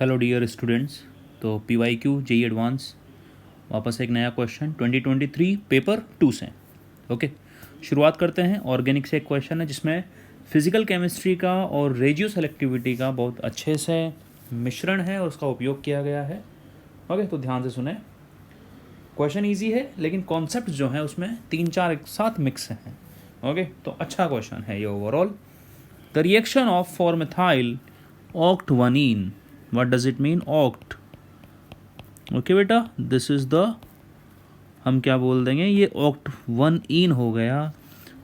Hello dear students. तो PYQ JEE advance वापस एक नया क्वेश्चन 2023 पेपर 2 से। ओके, शुरुआत करते हैं। ऑर्गेनिक से एक क्वेश्चन है जिसमें फिजिकल केमिस्ट्री का और रेडियो सेलेक्टिविटी का बहुत अच्छे से मिश्रण है और उसका उपयोग किया गया है। ओके, तो ध्यान से सुने। क्वेश्चन इजी है लेकिन कॉन्सेप्ट जो है उसमें 3-4 एक साथ मिक्स हैं। ओके, तो अच्छा क्वेश्चन है ये overall. The reaction of four methyl ऑक्ट-1-इन, what does it mean? Oct. Okay बेटा, दिस इज द, हम क्या बोल देंगे, ये ऑक्ट-1-इन हो गया।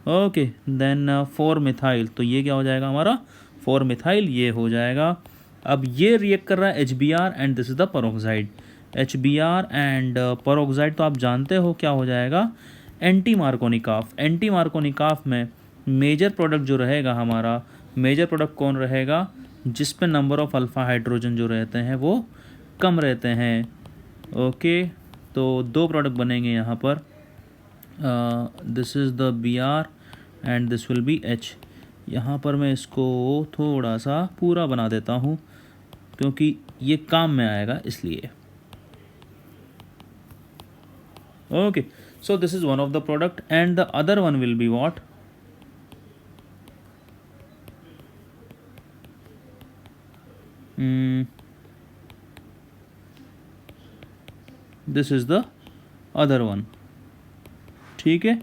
ओके, देन फोर मिथाइल, तो ये क्या हो जाएगा हमारा फोर मिथाइल, ये हो जाएगा। अब ये रिएक्ट कर रहा है HBr and this is the peroxide. HBr and peroxide तो आप जानते हो क्या हो जाएगा, एंटी मार्कोनिकाफ। एंटी मार्कोनिकाफ में मेजर प्रोडक्ट जो रहेगा हमारा, मेजर प्रोडक्ट कौन रहेगा, जिस पे नंबर ऑफ अल्फ़ा हाइड्रोजन जो रहते हैं वो कम रहते हैं। ओके, तो दो प्रोडक्ट बनेंगे यहाँ पर। This is the Br and this will B H। यहाँ पर मैं इसको थोड़ा सा पूरा बना देता हूँ क्योंकि ये काम में आएगा इसलिए। Okay, so this is one of the product and the other one will be what? This is the other one। ठीक है,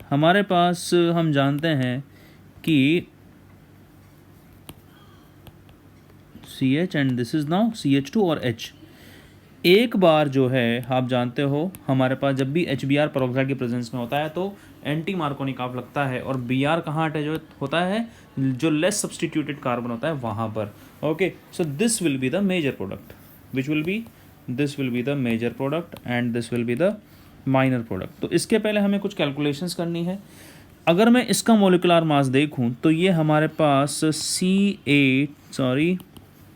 हमारे पास हम जानते हैं कि CH and this is now CH2 और H। एक बार जो है आप जानते हो हमारे पास जब भी HBr पेरोक्साइड के प्रेजेंस में होता है तो एंटी मार्कोनिकाफ लगता है, और Br कहाँ अटैच होता है, जो लेस सब्सटीट्यूटेड कार्बन होता है वहाँ पर। Okay, so this will be the major product, which will be, this will be the major product and this will be the minor product. तो इसके पहले हमें कुछ कैलकुलेशंस करनी है। अगर मैं इसका मोलिकुलर मास देखूँ तो ये हमारे पास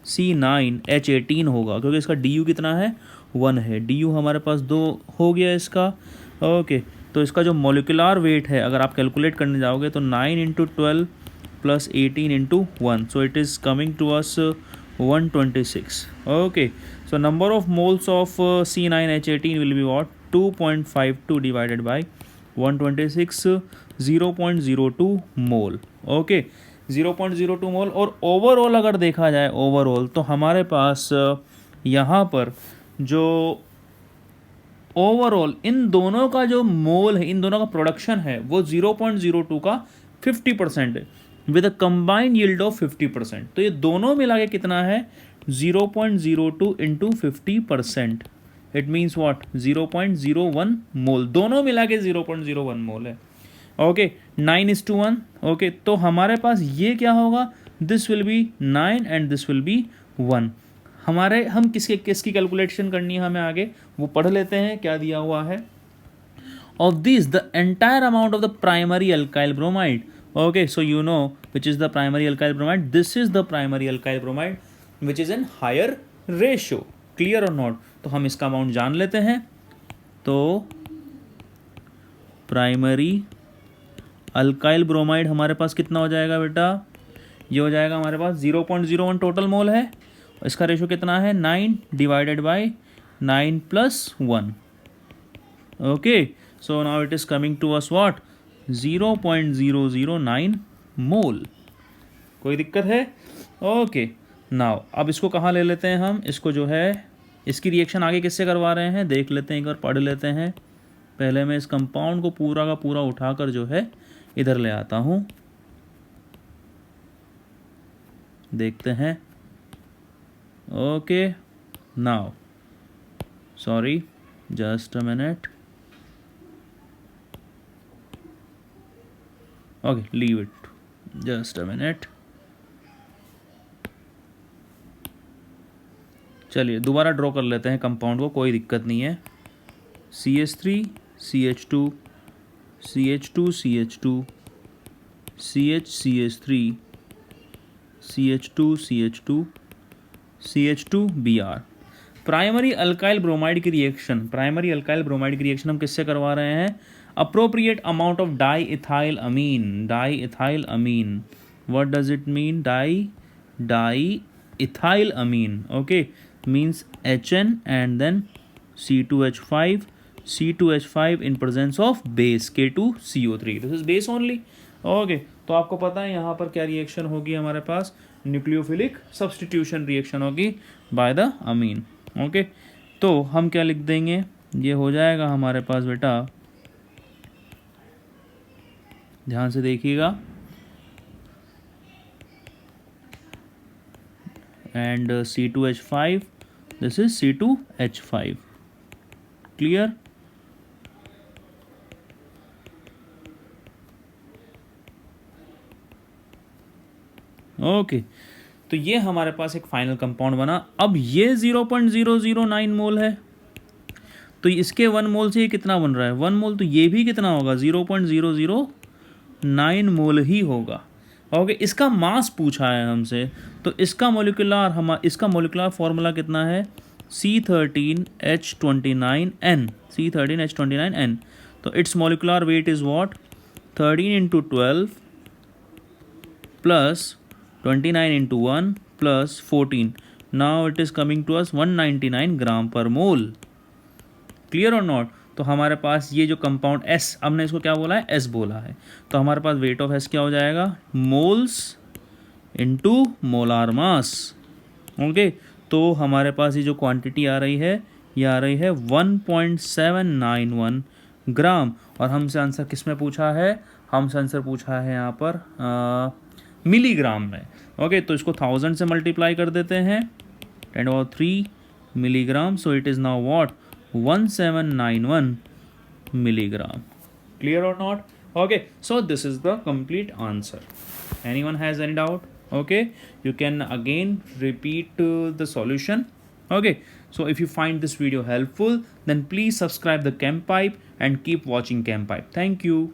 C9H18 होगा, क्योंकि इसका DU कितना है, 1 है। DU हमारे पास 2 हो गया इसका। ओके, तो इसका जो मोलिकुलर वेट है अगर आप कैलकुलेट करने जाओगे तो 9 × 12 + 18 × 1, so it is coming to us 126। Okay, so number of moles of C9H18 will be what, 2.52 divided by 126, 0.02 mole. Okay, 0.02 mole. और ओवरऑल अगर देखा जाए ओवरऑल तो हमारे पास यहाँ पर जो ओवरऑल इन दोनों का जो मोल है, इन दोनों का प्रोडक्शन है वो 0.02 का 50% है, with a combined yield of 50%। तो ये दोनों मिला के कितना है, 0.02 × 50%। इट मीन्स व्हाट, 0.01 मोल। दोनों मिला के 0.01 मोल है। ओके, 9:1। ओके, तो हमारे पास ये क्या होगा, this will B 9 and this will B 1। हम किसकी कैलकुलेशन करनी है हमें आगे, वो पढ़ लेते हैं क्या दिया हुआ है। Of this the entire amount of the primary alkyl bromide. Okay, so you know which is the primary alkyl bromide, this is the primary alkyl bromide which is in higher ratio. Clear और not? तो हम इसका amount जान लेते हैं। तो primary alkyl bromide हमारे पास कितना हो जाएगा बेटा, ये हो जाएगा हमारे पास 0.01 टोटल मोल है। इसका रेशो कितना है, 9 divided by 9 + 1। Okay, so now it is coming to us what, 0.009 mole. कोई दिक्कत है? ओके, नाउ अब इसको कहाँ ले लेते हैं हम, इसको जो है इसकी रिएक्शन आगे किससे करवा रहे हैं देख लेते हैं, एक बार पढ़ लेते हैं। पहले मैं इस कंपाउंड को पूरा का पूरा उठाकर जो है इधर ले आता हूँ, देखते हैं। Okay, now sorry, just a minute. Okay, leave it, just a minute. चलिए दोबारा ड्रॉ कर लेते हैं कंपाउंड को, कोई दिक्कत नहीं है। CH3 CH2 CH2 CH2 CH CH3 CH2 CH2 CH2 Br। Primary alkyl bromide की रिएक्शन, प्राइमरी अल्काइल ब्रोमाइड की रिएक्शन हम किससे करवा रहे हैं, appropriate amount of di ethyl amine. Di ethyl amine, what does it mean, di ethyl amine. Okay, means HN and then C2H5, C2H5 in presence of base K2CO3. This is base only. Okay, तो आपको पता है यहाँ पर क्या reaction होगी हमारे पास, nucleophilic substitution reaction होगी बाय द अमीन. ओके, तो हम क्या लिख देंगे, ये हो जाएगा हमारे पास बेटा, ध्यान से देखिएगा, and C2H5, this is C2H5. Clear? Okay, तो ये हमारे पास एक फाइनल कंपाउंड बना. अब ये 0.009 मोल है, तो इसके 1 मोल से ये कितना बन रहा है, 1 मोल, तो ये भी कितना होगा, 0.009 मोल ही होगा. ओके, इसका मास पूछा है हमसे, तो इसका मोलिकुलर फॉर्मूला कितना है, C13H29N, C13H29N. तो its molecular weight is what, 13 × 12 plus 29 × 1 plus 14. Now it is coming to us 199 gram per mole. Clear और नॉट? तो हमारे पास ये जो कंपाउंड S, हमने इसको क्या बोला है, S बोला है, तो हमारे पास वेट ऑफ S क्या हो जाएगा, moles into molar mass. Okay, तो हमारे पास ये जो क्वांटिटी आ रही है, ये आ रही है 1.791 ग्राम. और हमसे आंसर किस में पूछा है, हमसे आंसर पूछा है यहाँ पर मिलीग्राम में. ओके, तो इसको 1000 से मल्टीप्लाई कर देते हैं, 10³ milligram. So it is now what, 1791 milligram. Clear or not? Okay, so this is the complete answer. Anyone has any doubt? Okay, you can again repeat the solution. Okay, so if you find this video helpful, then please subscribe the Chem Pipe and keep watching Chem Pipe. Thank you.